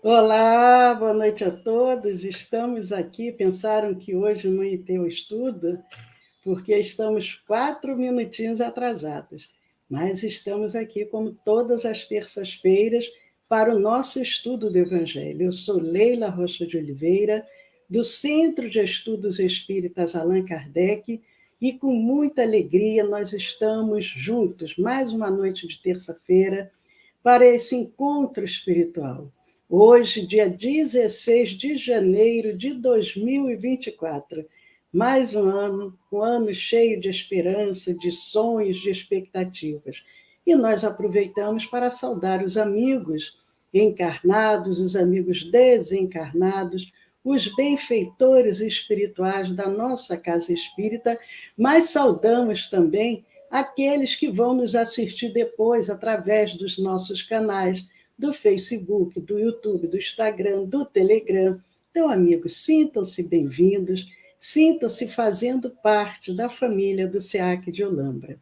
Olá, boa noite a todos. Estamos aqui. Pensaram que hoje não ia ter o estudo, porque estamos 4 minutinhos atrasados. Mas estamos aqui, como todas as terças-feiras, para o nosso estudo do Evangelho. Eu sou Leila Rocha de Oliveira, do Centro de Estudos Espíritas Allan Kardec, e com muita alegria nós estamos juntos, mais uma noite de terça-feira, para esse encontro espiritual. Hoje, dia 16 de janeiro de 2024, mais um ano cheio de esperança, de sonhos, de expectativas. E nós aproveitamos para saudar os amigos encarnados, os amigos desencarnados, os benfeitores espirituais da nossa casa espírita, mas saudamos também aqueles que vão nos assistir depois através dos nossos canais do Facebook, do YouTube, do Instagram, do Telegram. Então, amigos, sintam-se bem-vindos, sintam-se fazendo parte da família do SEAC de Olambra.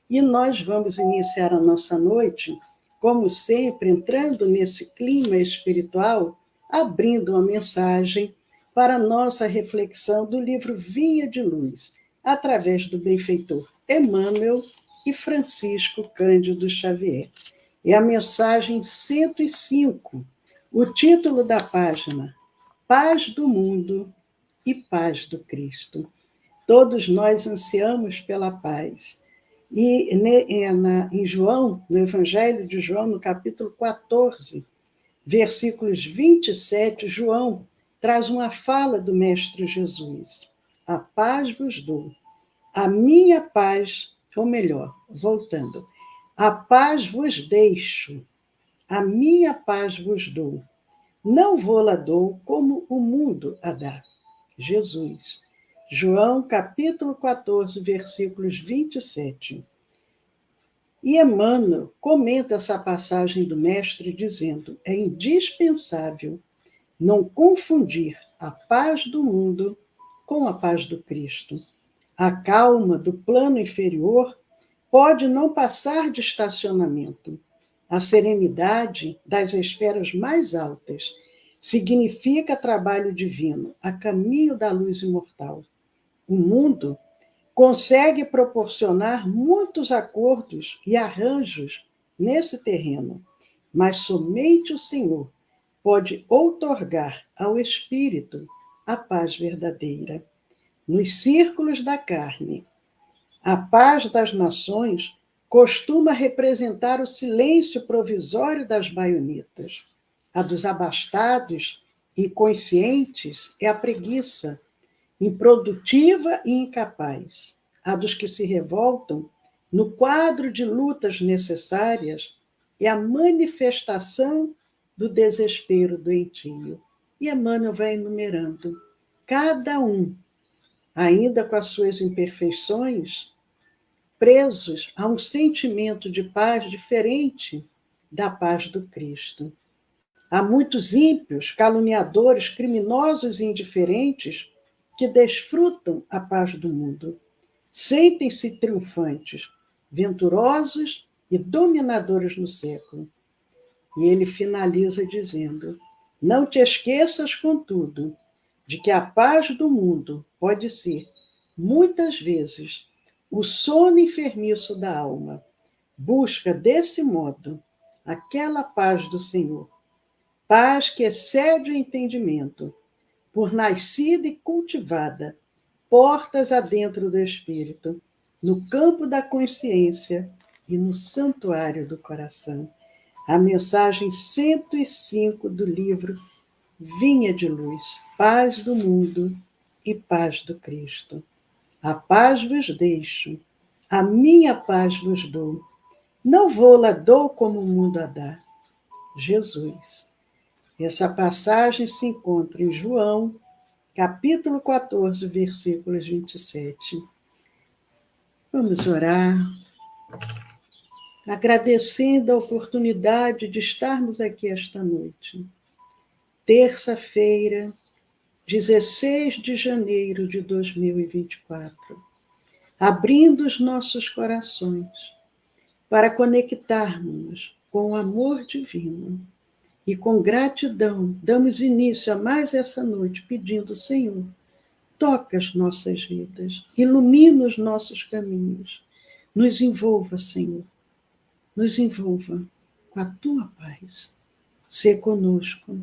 E nós vamos iniciar a nossa noite, como sempre, entrando nesse clima espiritual, abrindo uma mensagem para a nossa reflexão do livro Vinha de Luz, através do benfeitor Emmanuel e Francisco Cândido Xavier. É a mensagem 105, o título da página: Paz do Mundo e Paz do Cristo. Todos nós ansiamos pela paz. E em João, no Evangelho de João, no capítulo 14, versículos 27, João traz uma fala do Mestre Jesus: A paz vos dou, a minha paz, ou melhor, voltando, a paz vos deixo, a minha paz vos dou. Não vou-la dou como o mundo a dá. Jesus. João, capítulo 14, versículos 27. E Emmanuel comenta essa passagem do Mestre dizendo: é indispensável não confundir a paz do mundo com a paz do Cristo. A calma do plano inferior pode não passar de estacionamento. A serenidade das esferas mais altas significa trabalho divino, a caminho da luz imortal. O mundo consegue proporcionar muitos acordos e arranjos nesse terreno, mas somente o Senhor pode outorgar ao espírito a paz verdadeira. Nos círculos da carne, a paz das nações costuma representar o silêncio provisório das baionetas. A dos abastados, inconscientes, é a preguiça, improdutiva e incapaz. A dos que se revoltam, no quadro de lutas necessárias, é a manifestação do desespero doentio. E Emmanuel vai enumerando. Cada um, ainda com as suas imperfeições, presos a um sentimento de paz diferente da paz do Cristo. Há muitos ímpios, caluniadores, criminosos e indiferentes que desfrutam a paz do mundo. Sentem-se triunfantes, venturosos e dominadores no século. E ele finaliza dizendo: não te esqueças, contudo, de que a paz do mundo pode ser, muitas vezes, o sono enfermiço da alma. Busca, desse modo, aquela paz do Senhor, paz que excede o entendimento, por nascida e cultivada, portas adentro do espírito, no campo da consciência e no santuário do coração. A mensagem 105 do livro Vinha de Luz, Paz do Mundo e Paz do Cristo. A paz vos deixo, a minha paz vos dou. Não vou-la dou como o mundo a dá. Jesus. Essa passagem se encontra em João, capítulo 14, versículos 27. Vamos orar, agradecendo a oportunidade de estarmos aqui esta noite. Terça-feira, 16 de janeiro de 2024. Abrindo os nossos corações para conectarmos com o amor divino E com gratidão, damos início a mais essa noite, pedindo, Senhor, toca as nossas vidas, ilumina os nossos caminhos, nos envolva, Senhor, nos envolva com a tua paz. Sê conosco,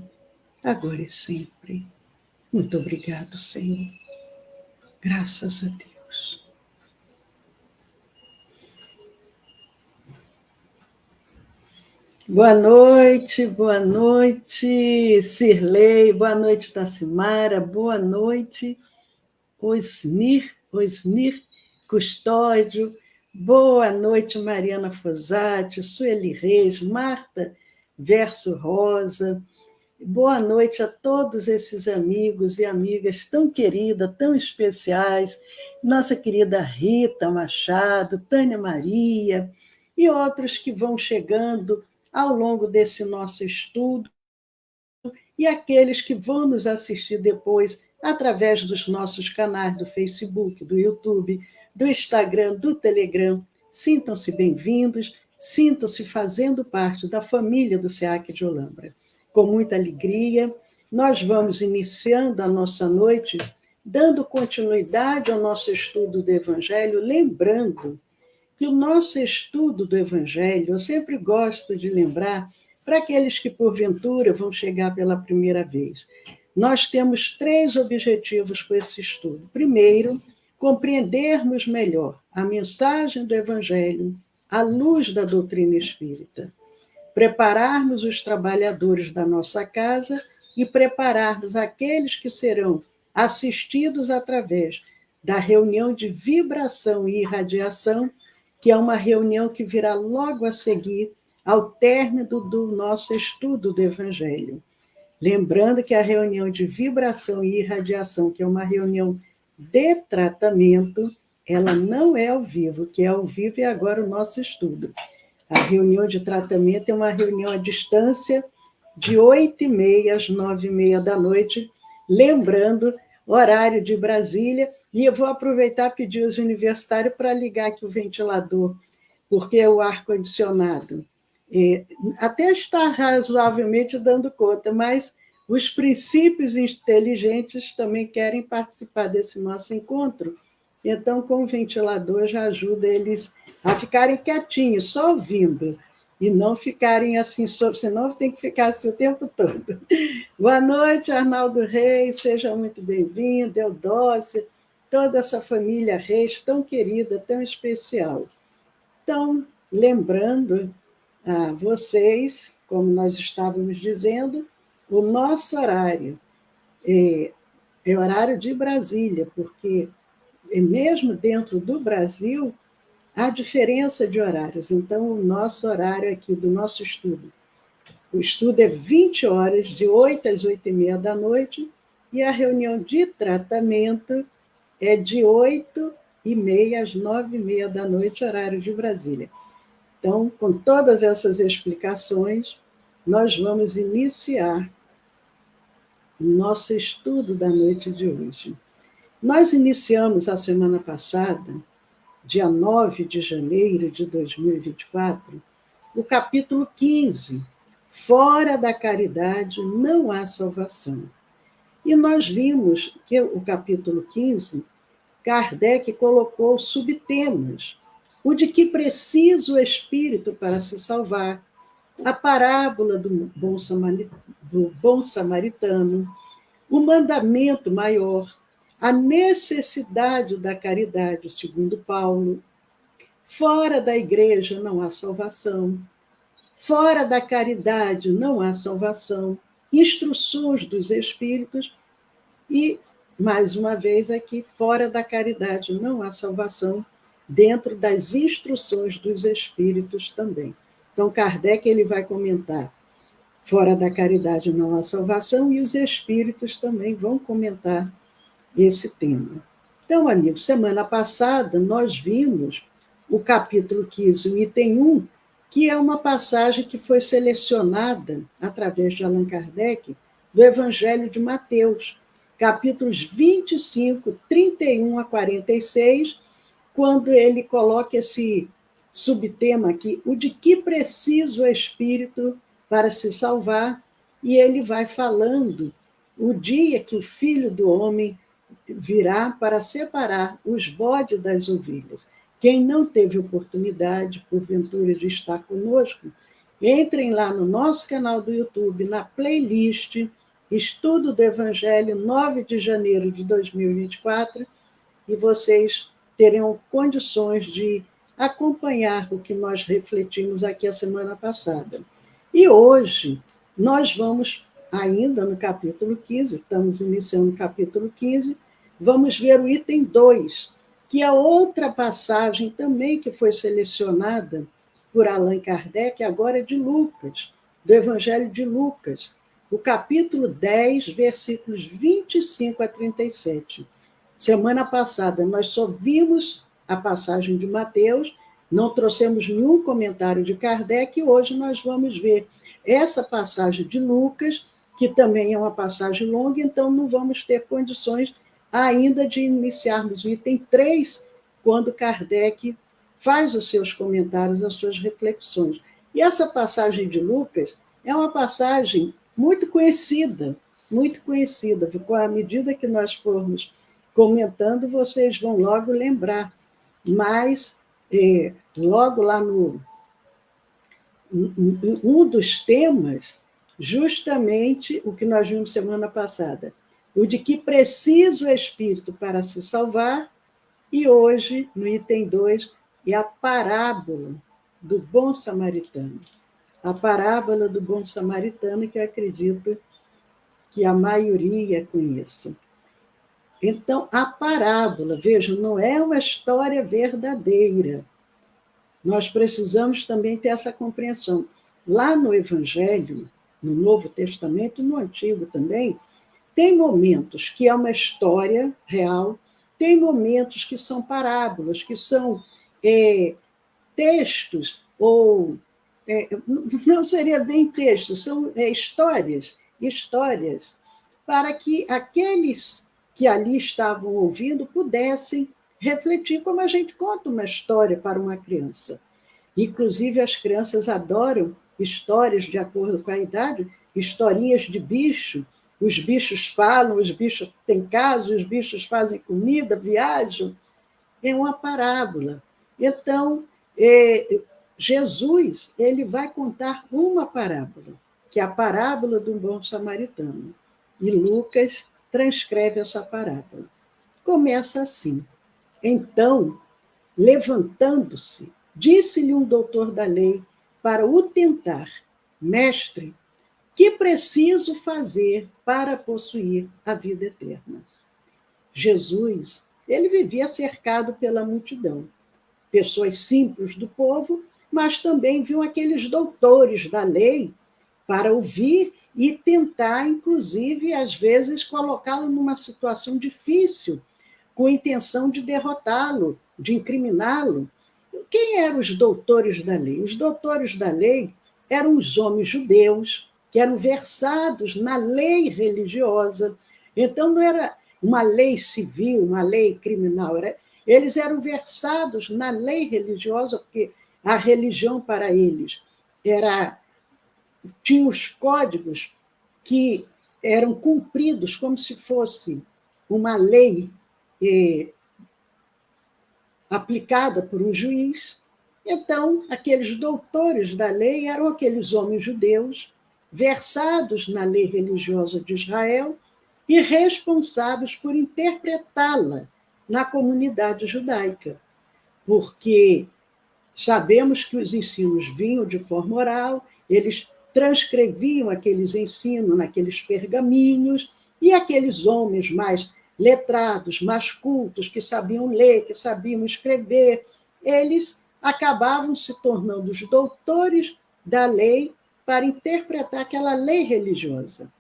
agora e sempre. Muito obrigado, Senhor. Graças a Deus. Boa noite, Cirlei, boa noite, Tassimara, boa noite, Osnir Custódio, boa noite, Mariana Fosati, Sueli Reis, Marta Verso Rosa, boa noite a todos esses amigos e amigas tão queridas, tão especiais, nossa querida Rita Machado, Tânia Maria e outros que vão chegando ao longo desse nosso estudo, e aqueles que vão nos assistir depois através dos nossos canais do Facebook, do YouTube, do Instagram, do Telegram. Sintam-se bem-vindos, sintam-se fazendo parte da família do SEAC de Olambra. Com muita alegria, nós vamos iniciando a nossa noite, dando continuidade ao nosso estudo do Evangelho, lembrando que o nosso estudo do Evangelho, eu sempre gosto de lembrar, para aqueles que, porventura, vão chegar pela primeira vez, nós temos 3 objetivos com esse estudo. Primeiro, compreendermos melhor a mensagem do Evangelho à luz da doutrina espírita, prepararmos os trabalhadores da nossa casa e prepararmos aqueles que serão assistidos através da reunião de vibração e irradiação, que é uma reunião que virá logo a seguir ao término do nosso estudo do Evangelho. Lembrando que a reunião de vibração e irradiação, que é uma reunião de tratamento, ela não é ao vivo, que é ao vivo é agora o nosso estudo. A reunião de tratamento é uma reunião à distância de 8h30 às 9h30 da noite, lembrando horário de Brasília, e eu vou aproveitar e pedir aos universitários para ligar aqui o ventilador, porque o ar-condicionado até está razoavelmente dando conta, mas os princípios inteligentes também querem participar desse nosso encontro, então com o ventilador já ajuda eles a ficarem quietinhos, só ouvindo, e não ficarem assim, senão tem que ficar assim o tempo todo. Boa noite, Arnaldo Reis, seja muito bem-vindo, Eudócia, toda essa família Reis, tão querida, tão especial. Então, lembrando a vocês, como nós estávamos dizendo, o nosso horário é horário de Brasília, porque mesmo dentro do Brasil, há diferença de horários. Então, o nosso horário aqui do nosso estudo, o estudo é 20 horas, de 8 às 8h30 da noite, e a reunião de tratamento é de 8h30 às 9h30 da noite, horário de Brasília. Então, com todas essas explicações, nós vamos iniciar o nosso estudo da noite de hoje. Nós iniciamos a semana passada, dia 9 de janeiro de 2024, o capítulo 15, Fora da caridade não há salvação. E nós vimos que o capítulo 15, Kardec colocou subtemas: o de que precisa o espírito para se salvar, a parábola do bom samaritano, o mandamento maior, a necessidade da caridade, segundo Paulo, fora da igreja não há salvação, fora da caridade não há salvação, instruções dos espíritos e, mais uma vez aqui, fora da caridade não há salvação, dentro das instruções dos espíritos também. Então, Kardec ele vai comentar: fora da caridade não há salvação, e os espíritos também vão comentar esse tema. Então, amigos, semana passada nós vimos o capítulo 15, o item 1, que é uma passagem que foi selecionada, através de Allan Kardec, do Evangelho de Mateus, capítulos 25, 31 a 46, quando ele coloca esse subtema aqui: o de que precisa o espírito para se salvar, e ele vai falando o dia que o Filho do Homem virá para separar os bodes das ovelhas. Quem não teve oportunidade, porventura, de estar conosco, entrem lá no nosso canal do YouTube, na playlist Estudo do Evangelho, 9 de janeiro de 2024, e vocês terão condições de acompanhar o que nós refletimos aqui a semana passada. E hoje nós vamos, ainda no capítulo 15, estamos iniciando o capítulo 15, vamos ver o item 2, que é outra passagem também que foi selecionada por Allan Kardec, agora é de Lucas, do Evangelho de Lucas, o capítulo 10, versículos 25 a 37. Semana passada nós só vimos a passagem de Mateus, não trouxemos nenhum comentário de Kardec, e hoje nós vamos ver essa passagem de Lucas, que também é uma passagem longa, então não vamos ter condições ainda de iniciarmos o item 3, quando Kardec faz os seus comentários, as suas reflexões. E essa passagem de Lucas é uma passagem muito conhecida, à medida que nós formos comentando, vocês vão logo lembrar. Mas, logo lá no um dos temas, justamente o que nós vimos semana passada, o de que precisa o Espírito para se salvar, e hoje, no item 2, é a parábola do bom samaritano. A parábola do bom samaritano, que eu acredito que a maioria conheça. Então, a parábola, vejam, não é uma história verdadeira. Nós precisamos também ter essa compreensão. Lá no Evangelho, no Novo Testamento, no Antigo também, tem momentos que é uma história real, tem momentos que são parábolas, que são textos, ou não seria bem textos, são histórias, para que aqueles que ali estavam ouvindo pudessem refletir, como a gente conta uma história para uma criança. Inclusive, as crianças adoram histórias de acordo com a idade, historinhas de bicho. Os bichos falam, os bichos têm casa, os bichos fazem comida, viajam. É uma parábola. Então, Jesus ele vai contar uma parábola, que é a parábola do bom samaritano. E Lucas transcreve essa parábola. Começa assim. Então, levantando-se, disse-lhe um doutor da lei para o tentar: Mestre, que preciso fazer para possuir a vida eterna? Jesus, ele vivia cercado pela multidão, pessoas simples do povo, mas também viam aqueles doutores da lei para ouvir e tentar, inclusive, às vezes, colocá-lo numa situação difícil, com a intenção de derrotá-lo, de incriminá-lo. Quem eram os doutores da lei? Os doutores da lei eram os homens judeus, que eram versados na lei religiosa. Então, não era uma lei civil, uma lei criminal, eles eram versados na lei religiosa, porque a religião para eles tinha os códigos que eram cumpridos como se fosse uma lei aplicada por um juiz. Então, aqueles doutores da lei eram aqueles homens judeus versados na lei religiosa de Israel e responsáveis por interpretá-la na comunidade judaica, porque sabemos que os ensinos vinham de forma oral, eles transcreviam aqueles ensinos naqueles pergaminhos, e aqueles homens mais letrados, mais cultos, que sabiam ler, que sabiam escrever, eles acabavam se tornando os doutores da lei para interpretar aquela lei religiosa.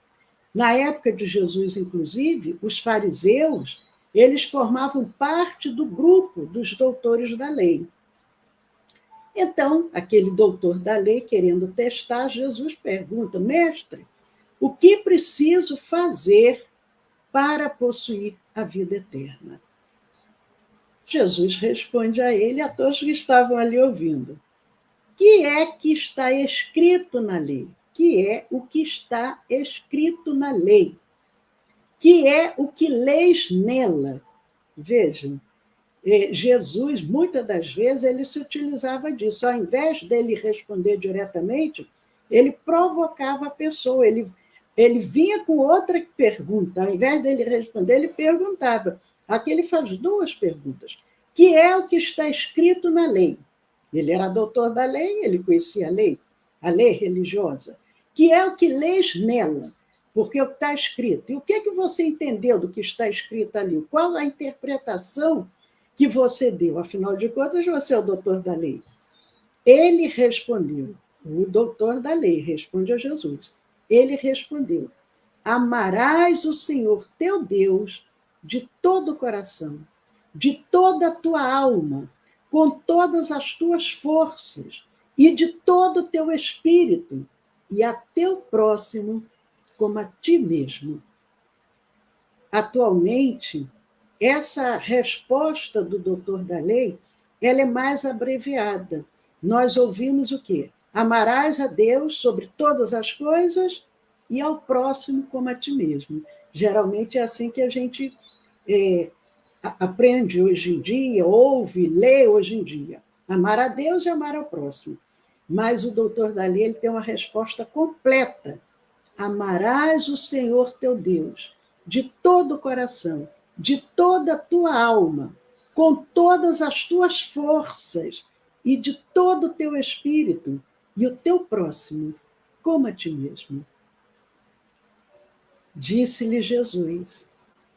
Na época de Jesus, inclusive, os fariseus, eles formavam parte do grupo dos doutores da lei. Então, aquele doutor da lei, querendo testar, Jesus pergunta: Mestre, o que preciso fazer para possuir a vida eterna? Jesus responde a ele e a todos que estavam ali ouvindo: que é que está escrito na lei? que é o que está escrito na lei, que é o que leis nela. Vejam, Jesus, muitas das vezes, ele se utilizava disso. Ao invés dele responder diretamente, ele provocava a pessoa, ele vinha com outra pergunta. Ao invés dele responder, ele perguntava. Aqui ele faz duas perguntas. Que é o que está escrito na lei? Ele era doutor da lei, ele conhecia a lei religiosa. Que é o que leis nela? Porque o que está escrito. E o que é que você entendeu do que está escrito ali? Qual a interpretação que você deu? Afinal de contas, você é o doutor da lei. Ele respondeu, o doutor da lei responde a Jesus. Ele respondeu: amarás o Senhor teu Deus de todo o coração, de toda a tua alma, com todas as tuas forças e de todo o teu espírito, e a teu próximo como a ti mesmo. Atualmente, essa resposta do doutor da lei, ela é mais abreviada. Nós ouvimos o quê? Amarás a Deus sobre todas as coisas e ao próximo como a ti mesmo. Geralmente é assim que a gente aprende hoje em dia, ouve, lê hoje em dia. Amar a Deus e amar ao próximo. Mas o doutor da lei ele tem uma resposta completa. Amarás o Senhor teu Deus de todo o coração, de toda a tua alma, com todas as tuas forças e de todo o teu espírito, e o teu próximo, como a ti mesmo. Disse-lhe Jesus: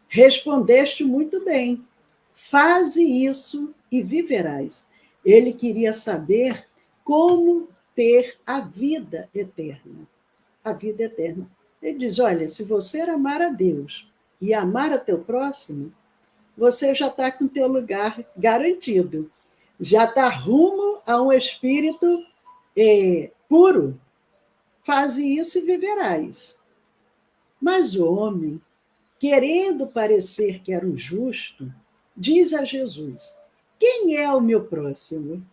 respondeste muito bem, faze isso e viverás. Ele queria saber como ter a vida eterna. A vida eterna. Ele diz: olha, se você amar a Deus e amar a teu próximo, você já está com o teu lugar garantido. Já está rumo a um espírito puro. Faze isso e viverás. Mas o homem, querendo parecer que era um justo, diz a Jesus: quem é o meu próximo?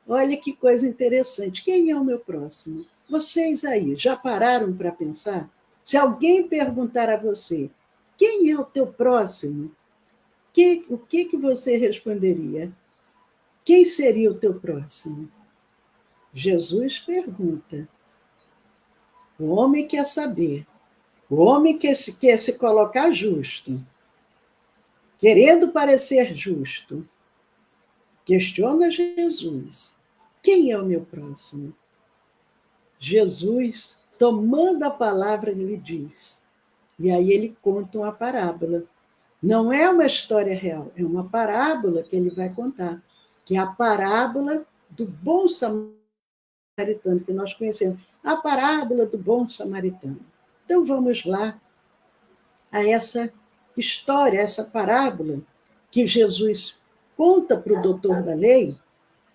Olha que coisa interessante. Quem é o meu próximo? Vocês aí, já pararam para pensar? Se alguém perguntar a você, quem é o teu próximo? O que você responderia? Quem seria o teu próximo? Jesus pergunta. O homem quer saber. O homem quer se colocar justo, querendo parecer justo. Questiona Jesus. Quem é o meu próximo? Jesus, tomando a palavra, lhe diz. E aí ele conta uma parábola. Não é uma história real, é uma parábola que ele vai contar, que é a parábola do bom samaritano, que nós conhecemos. A parábola do bom samaritano. Então vamos lá a essa história, essa parábola que Jesus conta para o doutor da lei,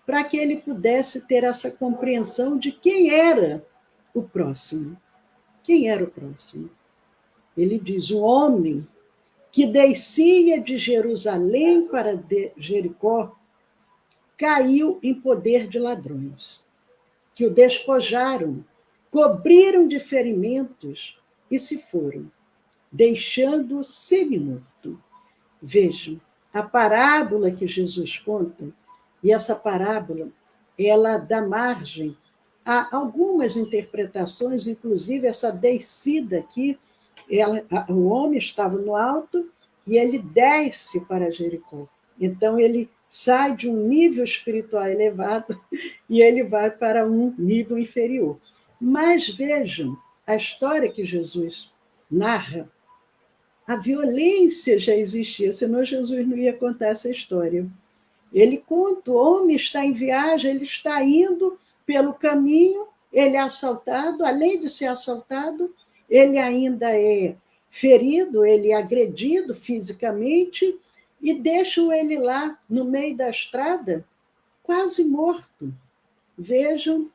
para que ele pudesse ter essa compreensão de quem era o próximo. Quem era o próximo? Ele diz: um homem que descia de Jerusalém para Jericó caiu em poder de ladrões, que o despojaram, cobriram de ferimentos e se foram, deixando-o semi-morto. Vejam, a parábola que Jesus conta, e essa parábola, ela dá margem a algumas interpretações, inclusive essa descida aqui, o homem estava no alto e ele desce para Jericó. Então, ele sai de um nível espiritual elevado e ele vai para um nível inferior. Mas vejam, a história que Jesus narra, a violência já existia, senão Jesus não ia contar essa história. Ele conta, o homem está em viagem, ele está indo pelo caminho, ele é assaltado, além de ser assaltado, ele ainda é ferido, ele é agredido fisicamente, e deixam ele lá no meio da estrada, quase morto. Vejam,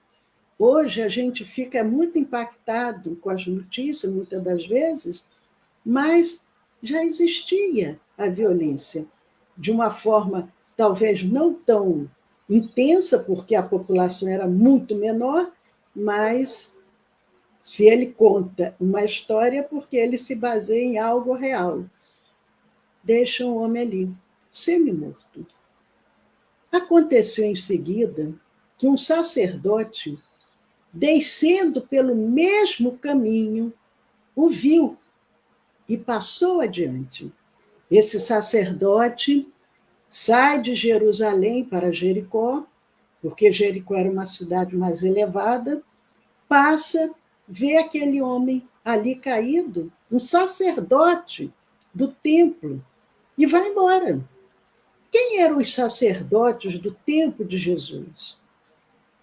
hoje a gente fica muito impactado com as notícias, muitas das vezes, mas já existia a violência, de uma forma talvez não tão intensa, porque a população era muito menor, mas Se ele conta uma história, é porque ele se baseia em algo real. Deixa o homem ali, semi-morto. Aconteceu em seguida que um sacerdote, descendo pelo mesmo caminho, o viu e passou adiante. Esse sacerdote sai de Jerusalém para Jericó, porque Jericó era uma cidade mais elevada, passa, vê aquele homem ali caído, um sacerdote do templo, e vai embora. Quem eram os sacerdotes do tempo de Jesus?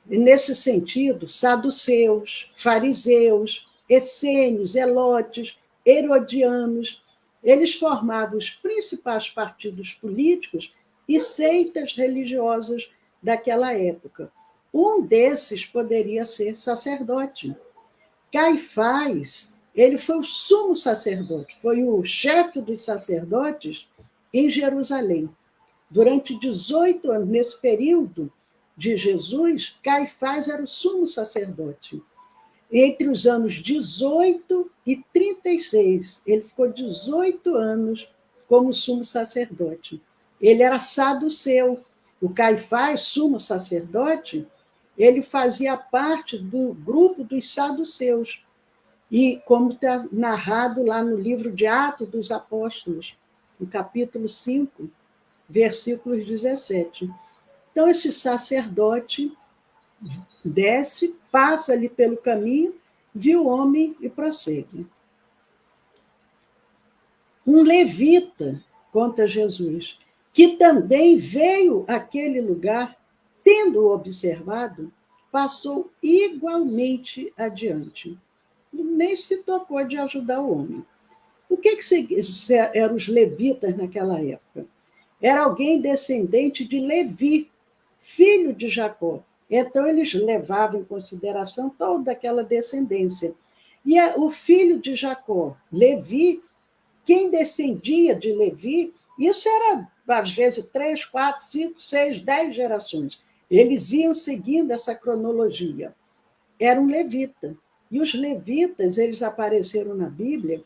Nesse sentido, saduceus, fariseus, essênios, elotes, herodianos, eles formavam os principais partidos políticos e seitas religiosas daquela época. Um desses poderia ser sacerdote. Caifás, ele foi o sumo sacerdote, foi o chefe dos sacerdotes em Jerusalém. Durante 18 anos, nesse período de Jesus, Caifás era o sumo sacerdote. Entre os anos 18 e 36, ele ficou 18 anos como sumo sacerdote. Ele era saduceu. O Caifás, sumo sacerdote, ele fazia parte do grupo dos saduceus. E como está narrado lá no livro de Atos dos Apóstolos, no capítulo 5, versículos 17. Então, esse sacerdote desce, passa ali pelo caminho, viu o homem e prossegue. Um levita, conta Jesus, que também veio àquele lugar, tendo-o observado, passou igualmente adiante. Nem se tocou de ajudar o homem. O que eram os levitas naquela época? Era alguém descendente de Levi, filho de Jacó. Então, eles levavam em consideração toda aquela descendência. E o filho de Jacó, Levi, quem descendia de Levi, isso era, às vezes, 3, 4, 5, 6, 10 gerações. Eles iam seguindo essa cronologia. Era um levita. E os levitas, eles apareceram na Bíblia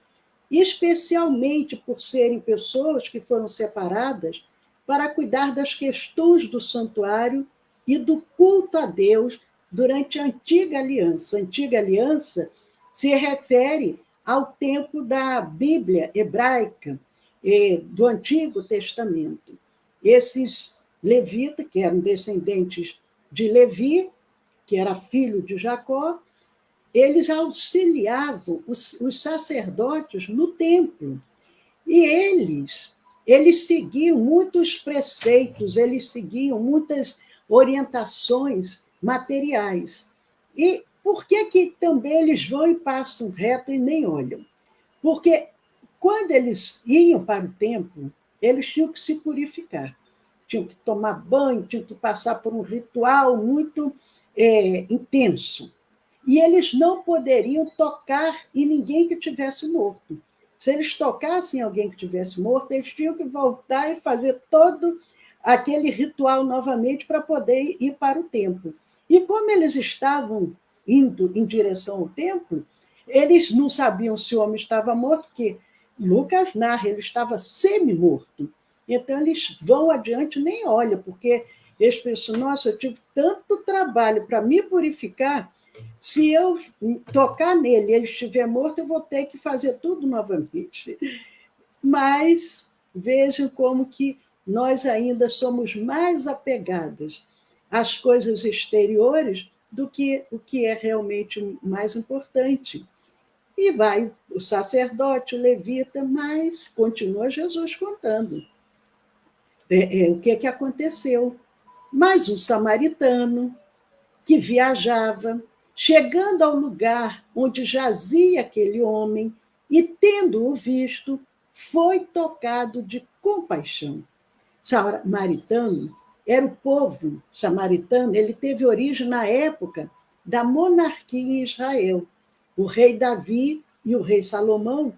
especialmente por serem pessoas que foram separadas para cuidar das questões do santuário e do culto a Deus durante a Antiga Aliança. A Antiga Aliança se refere ao tempo da Bíblia hebraica, do Antigo Testamento. Esses levitas, que eram descendentes de Levi, que era filho de Jacó, eles auxiliavam os sacerdotes no templo. E eles seguiam muitos preceitos, eles seguiam muitas orientações materiais. E por que também eles vão e passam reto e nem olham? Porque quando eles iam para o templo, eles tinham que se purificar, tinham que tomar banho, tinham que passar por um ritual muito intenso. E eles não poderiam tocar em ninguém que tivesse morto. Se eles tocassem em alguém que tivesse morto, eles tinham que voltar e fazer todo aquele ritual novamente para poder ir para o templo. E como eles estavam indo em direção ao templo, eles não sabiam se o homem estava morto, porque Lucas narra, ele estava semi-morto. Então, eles vão adiante e nem olham, porque eles pensam, nossa, eu tive tanto trabalho para me purificar, se eu tocar nele e ele estiver morto, eu vou ter que fazer tudo novamente. Mas vejam como que nós ainda somos mais apegadas às coisas exteriores do que o que é realmente mais importante. E vai o sacerdote, o levita, mas continua Jesus contando. O que aconteceu? Mas um samaritano que viajava, chegando ao lugar onde jazia aquele homem e, tendo-o visto, foi tocado de compaixão. Samaritano era o povo samaritano, ele teve origem na época da monarquia em Israel. O rei Davi e o rei Salomão,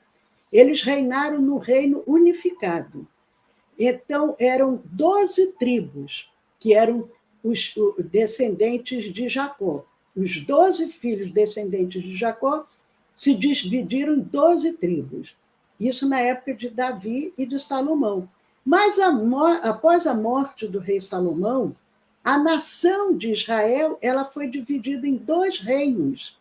eles reinaram no reino unificado. Então, eram 12 tribos, que eram os descendentes de Jacó. os 12 filhos descendentes de Jacó se dividiram em 12 tribos. Isso na época de Davi e de Salomão. Mas após a morte do rei Salomão, a nação de Israel ela foi dividida em 2 reinos.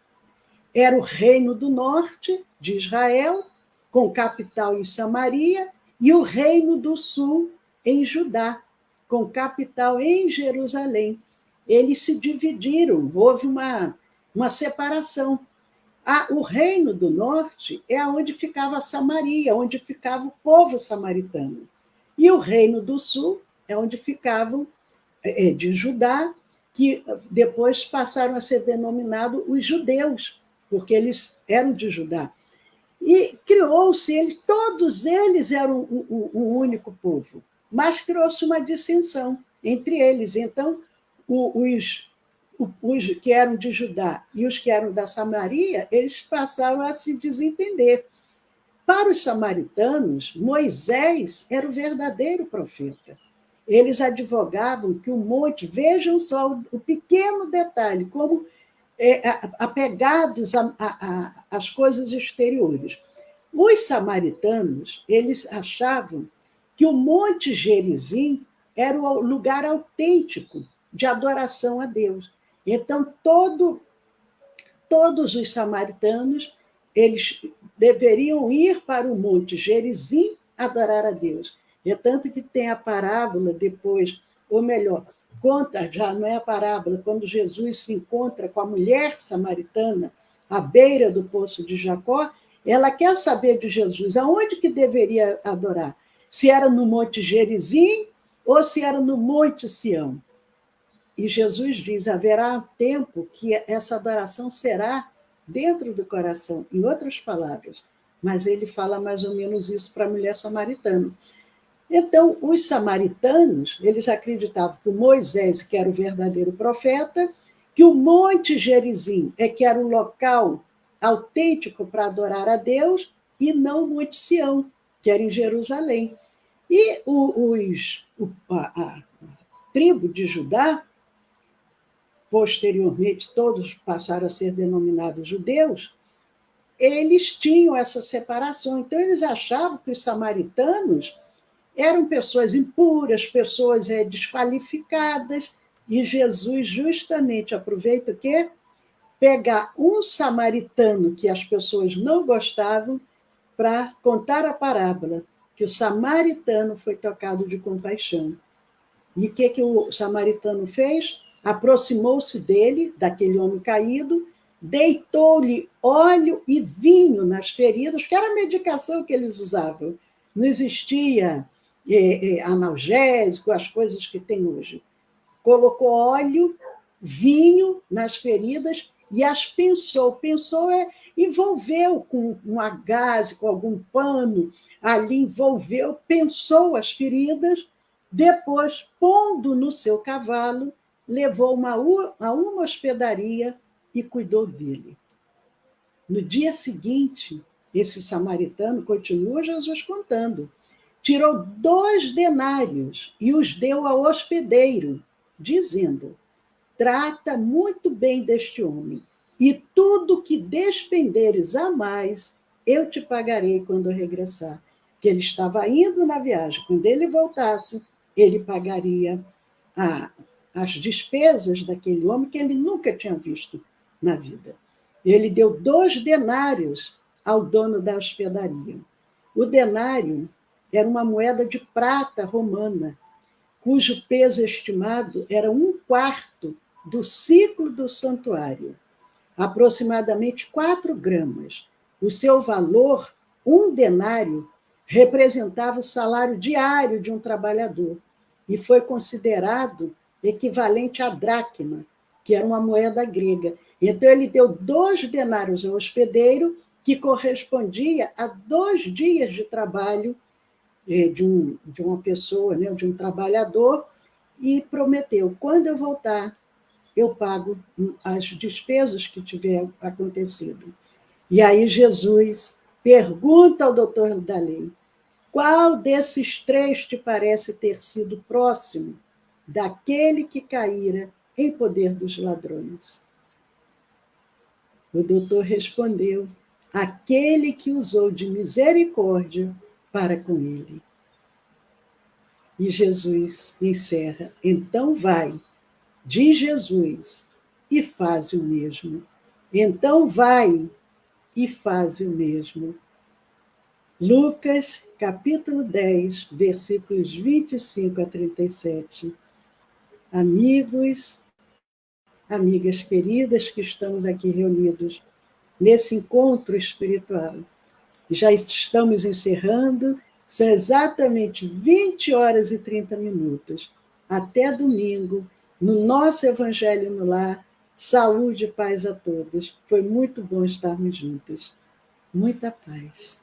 Era o reino do norte de Israel, com capital em Samaria, e o reino do sul em Judá, com capital em Jerusalém. Eles se dividiram, houve uma separação. O reino do norte é onde ficava Samaria, onde ficava o povo samaritano. E o reino do sul é onde ficavam de Judá, que depois passaram a ser denominados os judeus, porque eles eram de Judá. E criou-se, todos eles eram um único povo, mas criou-se uma dissensão entre eles. Então, os que eram de Judá e os que eram da Samaria, eles passaram a se desentender. Para os samaritanos, Moisés era o verdadeiro profeta. Eles advogavam que o monte, vejam só o pequeno detalhe, como apegados às coisas exteriores. Os samaritanos, eles achavam que o Monte Gerizim era o lugar autêntico de adoração a Deus. Então, todos os samaritanos, eles deveriam ir para o Monte Gerizim adorar a Deus. É tanto que tem a parábola depois, ou melhor, conta, já não é a parábola, quando Jesus se encontra com a mulher samaritana à beira do poço de Jacó, ela quer saber de Jesus aonde que deveria adorar, se era no Monte Gerizim ou se era no Monte Sião. E Jesus diz, haverá tempo que essa adoração será dentro do coração, em outras palavras, mas ele fala mais ou menos isso para a mulher samaritana. Então, os samaritanos, eles acreditavam que o Moisés, que era o verdadeiro profeta, que o Monte Gerizim que era o local autêntico para adorar a Deus, e não o Monte Sião, que era em Jerusalém. E a tribo de Judá, posteriormente todos passaram a ser denominados judeus, eles tinham essa separação. Então, eles achavam que os samaritanos eram pessoas impuras, pessoas desqualificadas, e Jesus justamente aproveita o quê? Pegar um samaritano que as pessoas não gostavam para contar a parábola, que o samaritano foi tocado de compaixão. E o que o samaritano fez? Aproximou-se dele, daquele homem caído, deitou-lhe óleo e vinho nas feridas, que era a medicação que eles usavam. Não existia analgésico, as coisas que tem hoje. Colocou óleo, vinho nas feridas e as pensou. Pensou envolveu com um gaze, com algum pano, ali envolveu, pensou as feridas, depois, pondo no seu cavalo, levou a uma hospedaria e cuidou dele. No dia seguinte, esse samaritano, continua Jesus contando, tirou 2 denários e os deu ao hospedeiro, dizendo, trata muito bem deste homem, e tudo que despenderes a mais, eu te pagarei quando eu regressar. Que ele estava indo na viagem, quando ele voltasse, ele pagaria as despesas daquele homem que ele nunca tinha visto na vida. Ele deu 2 denários ao dono da hospedaria. O denário era uma moeda de prata romana, cujo peso estimado era 1/4 do ciclo do santuário, aproximadamente 4 gramas. O seu valor, 1 denário, representava o salário diário de um trabalhador e foi considerado equivalente à dracma, que era uma moeda grega. Então, ele deu 2 denários ao hospedeiro, que correspondia a 2 dias de trabalho de uma pessoa, né, de um trabalhador, e prometeu, quando eu voltar, eu pago as despesas que tiver acontecido. E aí Jesus pergunta ao doutor da lei, qual desses 3 te parece ter sido próximo daquele que caíra em poder dos ladrões? O doutor respondeu: aquele que usou de misericórdia para com ele. E Jesus encerra: então vai, diz Jesus, e faz o mesmo. Então vai e faz o mesmo. Lucas, capítulo 10, versículos 25 a 37. Amigos, amigas queridas que estamos aqui reunidos nesse encontro espiritual, já estamos encerrando, são exatamente 20 horas e 30 minutos. Até domingo, no nosso Evangelho no Lar. Saúde e paz a todos. Foi muito bom estarmos juntos. Muita paz.